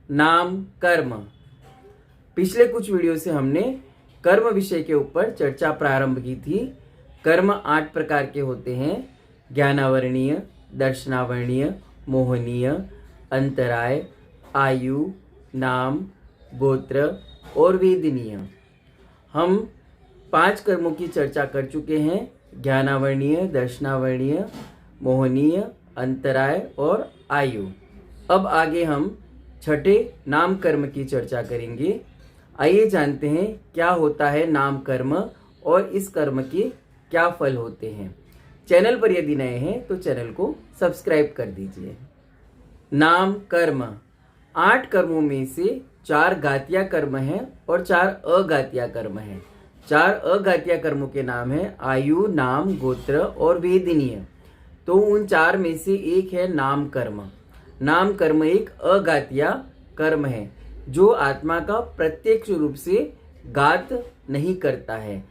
नाम कर्म। पिछले कुछ वीडियो से हमने कर्म विषय के ऊपर चर्चा प्रारंभ की थी। कर्म 8 प्रकार के होते हैं: ज्ञानावरणीय, दर्शनावरणीय, मोहनीय, अंतराय, आयु, नाम, गोत्र और वेदनीय। हम 5 कर्मों की चर्चा कर चुके हैं: ज्ञानावरणीय, दर्शनावरणीय, मोहनीय, अंतराय और आयु। अब आगे हम छठे नाम कर्म की चर्चा करेंगे। आइए जानते हैं क्या होता है नाम कर्म और इस कर्म के क्या फल होते हैं। चैनल पर यदि नए हैं तो चैनल को सब्सक्राइब कर दीजिए। नाम कर्म 8 कर्मों में से 4 घातीय कर्म हैं और 4 अघातीय कर्म हैं। 4 अघातीय कर्मों के नाम हैं आयु, नाम, गोत्र और वेदनीय। तो उन 4 में से एक है नाम कर्म। नाम कर्म एक अघातीय कर्म है जो आत्मा का प्रत्यक्ष रूप से घात नहीं करता है।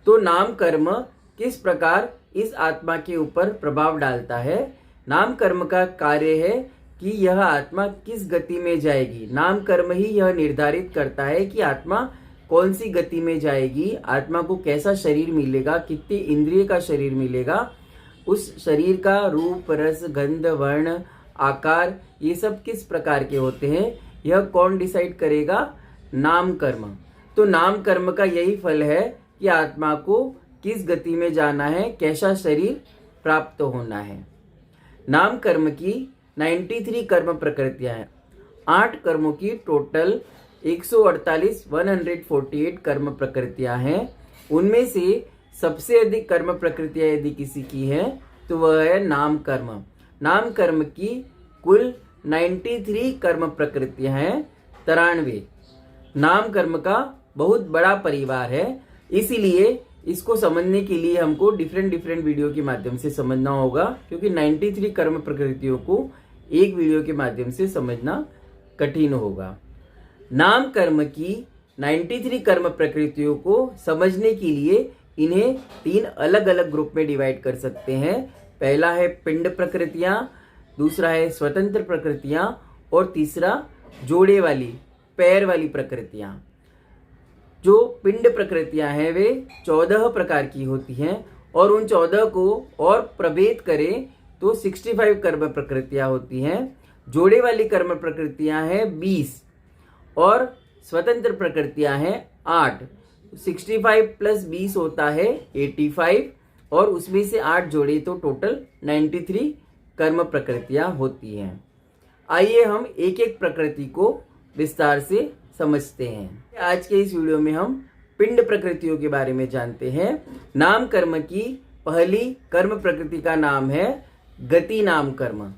तो नाम कर्म किस प्रकार इस आत्मा के ऊपर प्रभाव डालता है? नाम कर्म का कार्य है कि यह आत्मा किस गति में जाएगी। नाम कर्म ही यह निर्धारित करता है कि आत्मा कौन सी गति में जाएगी, आत्मा को कैसा शरीर मिलेगा, कितनी इंद्रिय का शरीर मिलेगा, उस शरीर का रूप, रस, गंध, वर्ण, आकार ये सब किस प्रकार के होते हैं, यह कौन डिसाइड करेगा? नाम कर्म। तो नाम कर्म का यही फल है कि आत्मा को किस गति में जाना है, कैसा शरीर प्राप्त होना है। नाम कर्म की 93 कर्म प्रकृतियां हैं। 8 कर्मों की टोटल 148 कर्म प्रकृतियां हैं। उनमें से सबसे अधिक कर्म प्रकृतियां यदि किसी की है तो वह है नाम कर्म। नाम कर्म की कुल 93 कर्म प्रकृतियां हैं, 93। नाम कर्म का बहुत बड़ा परिवार है, इसीलिए इसको समझने के लिए हमको डिफरेंट वीडियो के माध्यम से समझना होगा, क्योंकि 93 कर्म प्रकृतियों को एक वीडियो के माध्यम से समझना कठिन होगा। नाम कर्म की 93 कर्म प्रकृतियों को समझने के लिए इन्हें 3 अलग अलग ग्रुप में डिवाइड कर सकते हैं। पहला है पिंड प्रकृतियां, दूसरा है स्वतंत्र प्रकृतियां और तीसरा जोड़े वाली, पैर वाली प्रकृतियां। जो पिंड प्रकृतियां हैं वे 14 प्रकार की होती हैं और उन 14 को और प्रभेद करें तो 65 कर्म प्रकृतियां होती हैं। जोड़े वाली कर्म प्रकृतियां हैं 20 और स्वतंत्र प्रकृतियां हैं 8। 65 प्लस 20 होता है 85 और उसमें से 8 जोड़े तो टोटल 93 कर्म प्रकृतियां होती हैं। आइए हम एक एक प्रकृति को विस्तार से समझते हैं। आज के इस वीडियो में हम पिंड प्रकृतियों के बारे में जानते हैं। नाम कर्म की पहली कर्म प्रकृति का नाम है गति नाम कर्म।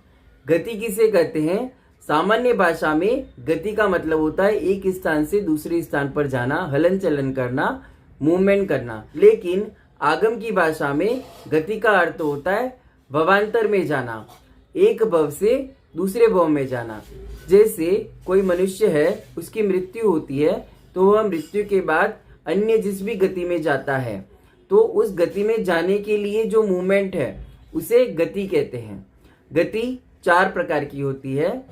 गति किसे कहते हैं? सामान्य भाषा में गति का मतलब होता है एक स्थान से दूसरे स्थान पर जाना, हलन चलन करना, मूवमेंट करना। लेकिन आगम की भाषा में गति का अर्थ होता है भवांतर में जाना, एक भव से दूसरे भव में जाना। जैसे कोई मनुष्य है, उसकी मृत्यु होती है तो वह मृत्यु के बाद अन्य जिस भी गति में जाता है तो उस गति में जाने के लिए जो मूवमेंट है उसे गति कहते हैं। गति 4 प्रकार की होती है: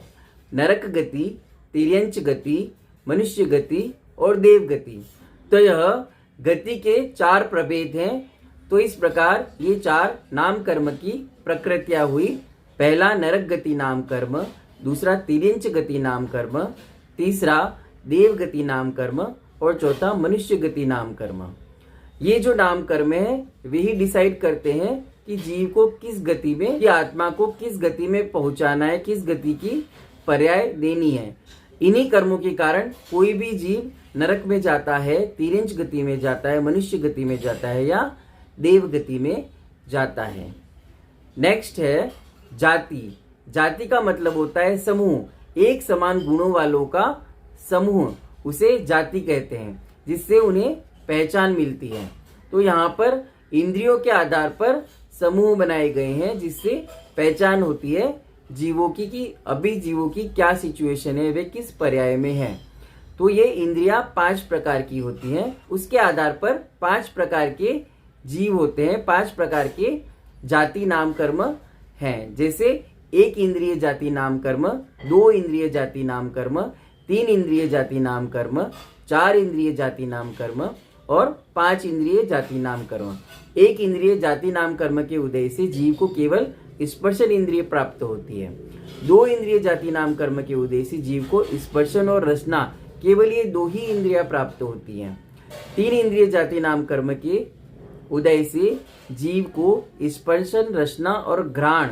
नरक गति, तिर्यंच गति, मनुष्य गति और देव गति। तो यह गति के 4 प्रभेद हैं। तो इस प्रकार ये 4 नाम कर्म की प्रकृतियां हुई। पहला नरक गति नाम कर्म, दूसरा तिर्यंच गति नाम कर्म, तीसरा देव गति नाम कर्म और चौथा मनुष्य गति नाम कर्म। ये जो नाम कर्म है वे ही डिसाइड करते हैं कि जीव को किस गति में या आत्मा को किस गति में पहुंचाना है, किस गति की पर्याय देनी है। इन्हीं कर्मों के कारण कोई भी जीव नरक में जाता है, तिर्यंच गति में जाता है, मनुष्य गति में जाता है या देव गति में जाता है। नेक्स्ट है जाति। जाति का मतलब होता है समूह, एक समान गुणों वालों का समूह, उसे जाति कहते हैं, जिससे उन्हें पहचान मिलती है। तो यहाँ पर इंद्रियों के आधार पर समूह बनाए गए हैं जिससे पहचान होती है जीवों की कि अभी जीवों की क्या सिचुएशन है, वे किस पर्याय में हैं। तो ये इंद्रियां 5 प्रकार की होती हैं, उसके आधार पर 5 प्रकार के जीव होते हैं, 5 प्रकार के जाति नाम कर्म हैं। जैसे 1 इंद्रिय जाति नाम कर्म, 2 इंद्रिय जाति नाम कर्म, 3 इंद्रिय जाति नाम कर्म, 4 इंद्रिय जाति नाम कर्म और 5 इंद्रिय जाति नाम कर्म। 1 इंद्रिय जाति नाम कर्म के उदय से जीव को केवल स्पर्शन इंद्रिय प्राप्त होती है। 2 इंद्रिय जाति नाम कर्म के उदय से जीव को स्पर्शन और रसना, केवल ये 2 ही इंद्रियां प्राप्त होती हैं। 3 इंद्रिय जाति नाम कर्म के उदय से जीव को स्पर्शन, रसना और घ्राण,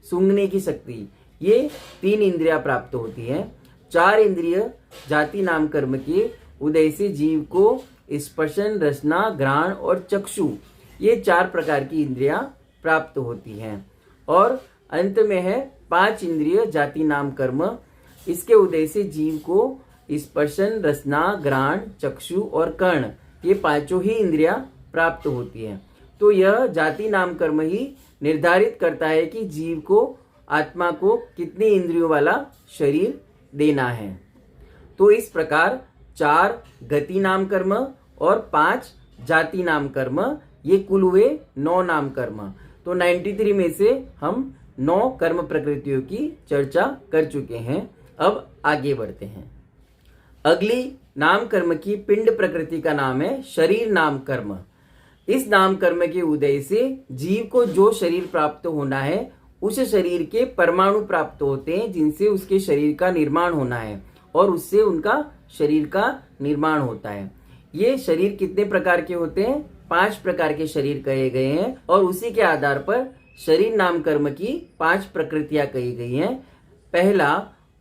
सूंघने की शक्ति, ये 3 इंद्रियां प्राप्त होती हैं। 4 इंद्रिय जाति नाम कर्म के उदय से जीव को स्पर्शन, रसना, घ्राण और चक्षु, ये 4 प्रकार की इंद्रियां प्राप्त होती हैं। और अंत में है 5 इंद्रिय जाति नाम कर्म, इसके उदय से जीव को स्पर्शन, रसना, घ्राण, चक्षु और कर्ण, ये 5 ही इंद्रियां प्राप्त होती हैं। तो यह जाति नाम कर्म ही निर्धारित करता है कि जीव को, आत्मा को कितनी इंद्रियों वाला शरीर देना है। तो इस प्रकार 4 गति नाम कर्म और 5 जाति नाम कर्म, ये कुल हुए 9 नाम कर्म। तो 93 में से हम 9 कर्म प्रकृतियों की चर्चा कर चुके हैं। अब आगे बढ़ते हैं। अगली नाम कर्म की पिंड प्रकृति का नाम है शरीर नाम कर्म। इस नाम कर्म के उदय से जीव को जो शरीर प्राप्त होना है, उस शरीर के परमाणु प्राप्त होते हैं, जिनसे उसके शरीर का निर्माण होना है और उससे उनका शरीर का निर्माण होता है। ये शरीर कितने प्रकार के होते हैं? 5 प्रकार के शरीर कहे गए हैं और उसी के आधार पर शरीर नाम कर्म की 5 प्रकृतियां कही गई हैं। पहला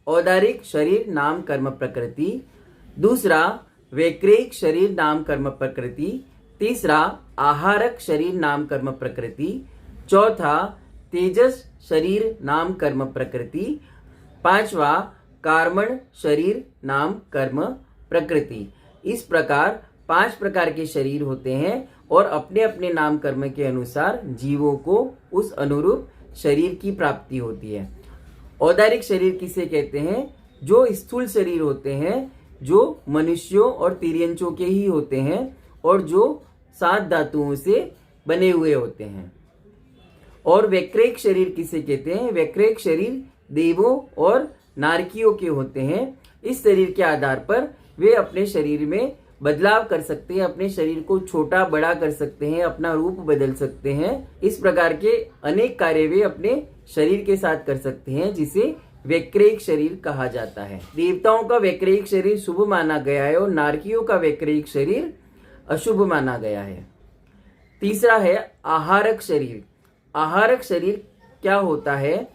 औदारिक शरीर नाम कर्म प्रकृति, दूसरा वैक्रिक शरीर नाम कर्म प्रकृति, तीसरा आहारक शरीर नाम कर्म प्रकृति, चौथा तेजस शरीर नाम कर्म प्रकृति, 5वां कार्मण शरीर नाम कर्म प्रकृति। इस प्रकार 5 प्रकार के शरीर होते हैं और अपने अपने नाम कर्म के अनुसार जीवों को उस अनुरूप शरीर की प्राप्ति होती है। औदारिक शरीर किसे कहते हैं? जो स्थूल शरीर होते हैं, जो मनुष्यों और तिर्यंचों के ही होते हैं और जो 7 धातुओं से बने हुए होते हैं। और वैक्रिक शरीर किसे कहते हैं? वैक्रिक शरीर देवों और नारकियों के होते हैं। इस शरीर के आधार पर वे अपने शरीर में बदलाव कर सकते हैं, अपने शरीर को छोटा बड़ा कर सकते हैं, अपना रूप बदल सकते हैं। इस प्रकार के अनेक कार्य वे अपने शरीर के साथ कर सकते हैं, जिसे वैक्रिक शरीर कहा जाता है। देवताओं का वैक्रिक शरीर शुभ माना गया है और नारकियों का वैक्रिक शरीर अशुभ माना गया है। तीसरा है आहारक शरीर। आहारक शरीर क्या होता है?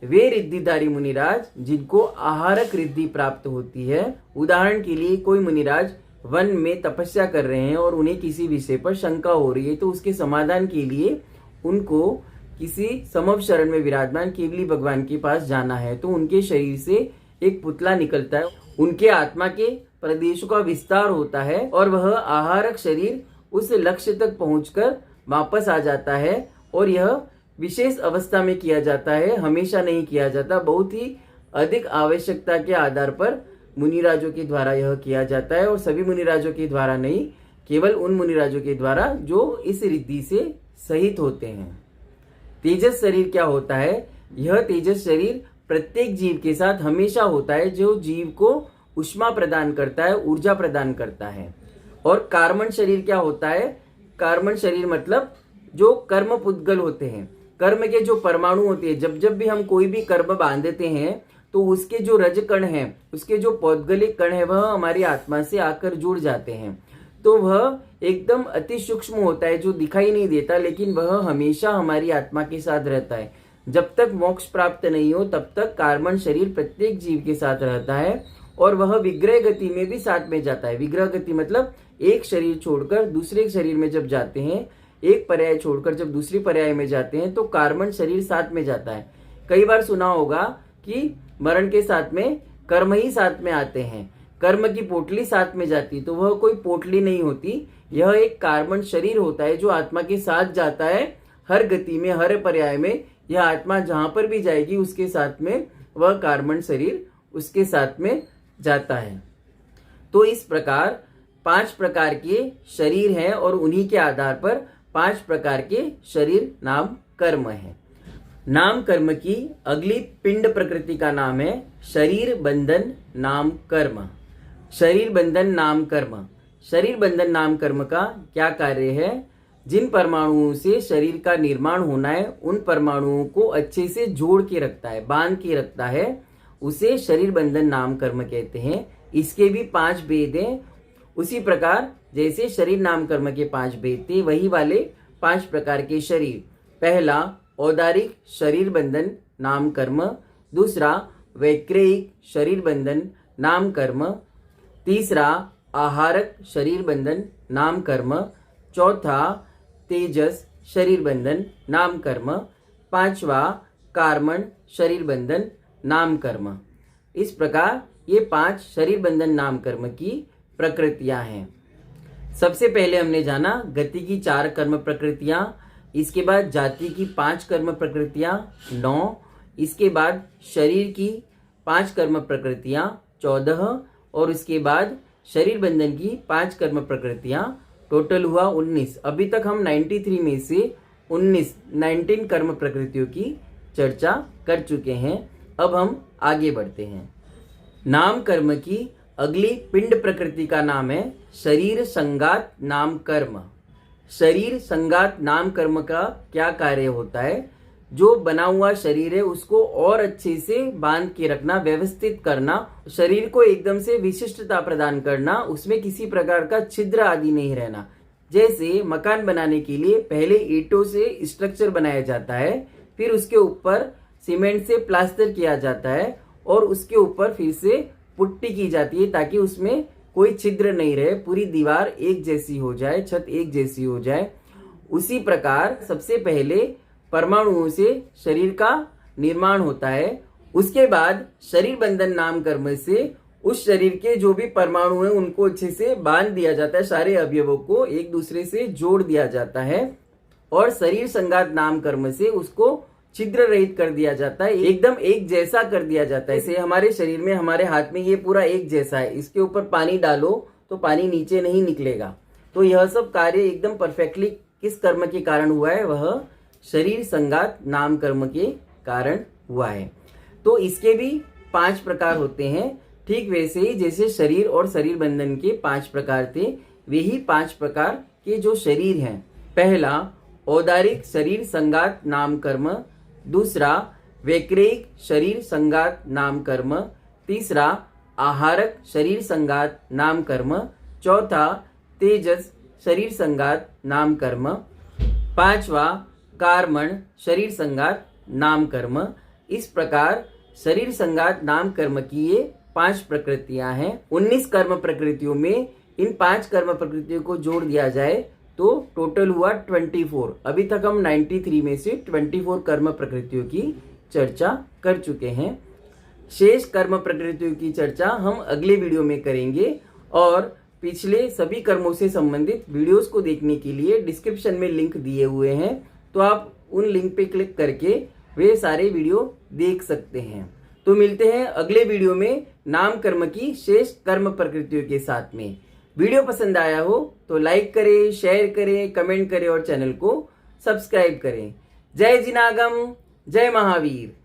वे रिद्धिधारी मुनिराज जिनको आहारक रिद्धि प्राप्त होती है। उदाहरण के लिए कोई मुनिराज वन में तपस्या कर रहे हैं और उन्हें किसी विषय पर शंका हो रही है, तो उसके समाधान के लिए उनको किसी समव शरण में विराजमान केवली भगवान के पास जाना है। तो उनके शरीर से एक पुतला निकलता है, उनके आत्मा के प्रदेशों का विस्तार होता है और वह आहारक शरीर उस लक्ष्य तक पहुंचकर वापस आ जाता है। और यह विशेष अवस्था में किया जाता है, हमेशा नहीं किया जाता। बहुत ही अधिक आवश्यकता के आधार पर मुनिराजों के द्वारा यह किया जाता है और सभी मुनिराजों के द्वारा नहीं, केवल उन मुनिराजों के द्वारा जो इस रिद्धि से सहित होते हैं। तेजस शरीर क्या होता है? यह तेजस शरीर प्रत्येक जीव के साथ हमेशा होता है, जो जीव को ऊष्मा प्रदान करता है, ऊर्जा प्रदान करता है। और कार्मण शरीर क्या होता है? कार्मण शरीर मतलब जो कर्म पुद्गल होते हैं, कर्म के जो परमाणु होते हैं। जब जब भी हम कोई भी कर्म बांधते हैं तो उसके जो रज कण हैं, उसके जो पौद्गलिक कण है, वह हमारी आत्मा से आकर जुड़ जाते हैं। तो वह एकदम अति सूक्ष्म होता है, जो दिखाई नहीं देता, लेकिन वह हमेशा हमारी आत्मा के साथ रहता है। जब तक मोक्ष प्राप्त नहीं हो तब तक कार्मण शरीर प्रत्येक जीव के साथ रहता है और वह विग्रह गति में भी साथ में जाता है। विग्रह गति मतलब एक शरीर छोड़कर दूसरे शरीर में जब जाते हैं, एक पर्याय छोड़कर जब दूसरी पर्याय में जाते हैं, तो कार्मण शरीर साथ में जाता है। कई बार सुना होगा कि मरण के साथ में कर्म ही साथ में आते हैं, कर्म की पोटली साथ में जाती, तो वह कोई पोटली नहीं होती, यह एक कार्मण शरीर होता है जो आत्मा के साथ जाता है। हर गति में, हर पर्याय में यह आत्मा जहां पर भी जाएगी उसके साथ में वह कार्मण शरीर उसके साथ में जाता है। तो इस प्रकार 5 प्रकार के शरीर हैं और उन्हीं के आधार पर 5 प्रकार के शरीर नाम कर्म है। नाम कर्म की अगली पिंड प्रकृति का नाम है शरीर बंधन नाम कर्म। शरीर बंधन नाम कर्म। शरीर बंधन नाम कर्म का क्या कार्य है? जिन परमाणुओं से शरीर का निर्माण होना है उन परमाणुओं को अच्छे से जोड़ के रखता है, बांध के रखता है, उसे शरीर बंधन नाम कर्म कहते हैं। इसके भी 5 भेद हैं। उसी प्रकार जैसे शरीर नाम कर्म के 5 भेद थे, वही वाले 5 प्रकार के शरीर। पहला औदारिक शरीर बंधन नाम कर्म, दूसरा वैक्रेयिक शरीर बंधन नाम कर्म, तीसरा आहारक शरीर बंधन नाम कर्म, चौथा तेजस शरीर बंधन नाम कर्म, पांचवा कार्मण शरीर बंधन नाम कर्म। इस प्रकार ये 5 शरीर बंधन नाम कर्म की प्रकृतियां हैं। सबसे पहले हमने जाना गति की 4 कर्म प्रकृतियां, इसके बाद जाति की 5 कर्म प्रकृतियां 9, इसके बाद शरीर की 5 कर्म प्रकृतियां 14 और उसके बाद शरीर बंधन की 5 कर्म प्रकृतियां, टोटल हुआ 19। अभी तक हम 93 में से 19 कर्म प्रकृतियों की चर्चा कर चुके हैं। अब हम आगे बढ़ते हैं। नाम कर्म की अगली पिंड प्रकृति का नाम है शरीर संगात नाम कर्म। शरीर संगात नाम कर्म का क्या कार्य होता है? जो बना हुआ शरीर है उसको और अच्छे से बांध के रखना, व्यवस्थित करना, शरीर को एकदम से विशिष्टता प्रदान करना, उसमें किसी प्रकार का छिद्र आदि नहीं रहना। जैसे मकान बनाने के लिए पहले ईंटों से स्ट्रक्चर बनाया जाता है, फिर उसके ऊपर सीमेंट से प्लास्टर किया जाता है और उसके ऊपर फिर से पुट्टी की जाती है ताकि उसमें कोई छिद्र नहीं रहे, पूरी दीवार एक जैसी हो जाए, छत एक जैसी हो जाए। उसी प्रकार सबसे पहले परमाणुओं से शरीर का निर्माण होता है। उसके बाद शरीर बंधन नाम कर्म से उस शरीर के जो भी परमाणु हैं उनको अच्छे से बांध दिया जाता है, सारे अवयवों को एक दूसरे से जोड़ दिया जाता है और शरीर संगात नाम कर्म से उसको छिद्र रहित कर दिया जाता है, एकदम एक जैसा कर दिया जाता है। जैसे हमारे शरीर में, हमारे हाथ में ये पूरा एक जैसा है, इसके ऊपर पानी डालो तो पानी नीचे नहीं निकलेगा। तो यह सब कार्य एकदम परफेक्टली किस कर्म के कारण हुआ है? वह शरीर संगात नाम कर्म के कारण हुआ है। तो इसके भी 5 प्रकार होते हैं। ठीक वैसे ही जैसे शरीर और शरीर बंधन के 5 प्रकार थे, वे ही 5 प्रकार के जो शरीर हैं। पहला औदारिक शरीर संगात नाम कर्म, दूसरा वैक्रेयिक शरीर संगात नाम कर्म, तीसरा आहारक शरीर संगात नाम कर्म, चौथा तेजस शरीर संगात नाम कर्म, पांचवा कार्मण शरीर संगात नाम कर्म। इस प्रकार शरीर संगात नाम कर्म की ये 5 प्रकृतियां हैं। 19 कर्म प्रकृतियों में इन 5 कर्म प्रकृतियों को जोड़ दिया जाए तो टोटल हुआ 24। अभी तक हम 93 में से 24 कर्म प्रकृतियों की चर्चा कर चुके हैं। शेष कर्म प्रकृतियों की चर्चा हम अगले वीडियो में करेंगे और पिछले सभी कर्मों से संबंधित वीडियोस को देखने के लिए डिस्क्रिप्शन में लिंक दिए हुए हैं, तो आप उन लिंक पे क्लिक करके वे सारे वीडियो देख सकते हैं। तो मिलते हैं अगले वीडियो में नाम कर्म की शेष कर्म प्रकृतियों के साथ में। वीडियो पसंद आया हो तो लाइक करें, शेयर करें, कमेंट करें और चैनल को सब्सक्राइब करें। जय जिनागम, जय महावीर।